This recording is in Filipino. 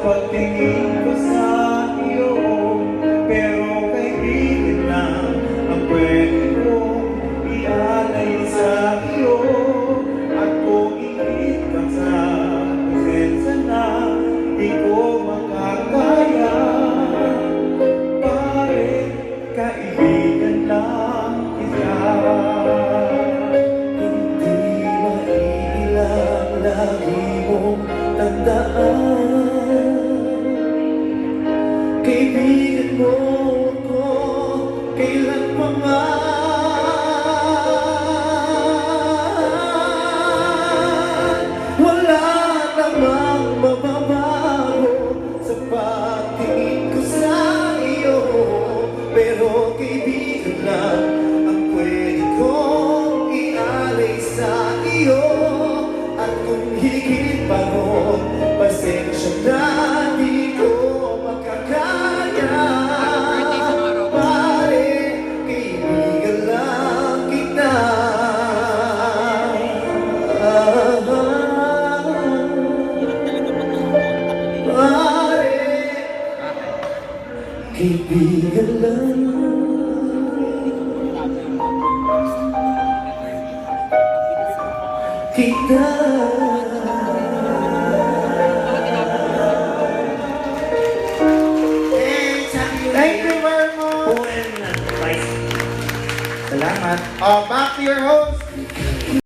pagtingin ko sa iyo, pero kaibigan lang ang pwede kong ialay sa iyo. At kung ingit ka sa presensya na di ko makakaya, pare, kaibigan lang kita. Hindi maiilang lagi mong tandaan, kaibigan mo ako kailan pa man. Wala namang mababago sa pagtingin ko sa iyo, pero kaibigan lang ang pwede kong ialay sa iyo. At kung higit pa ron, pasensya na di ko makakaya. Pare, kaibigan lang kita. Pare, kaibigan lang kita. Thank you very much. Salamat. Back to your host.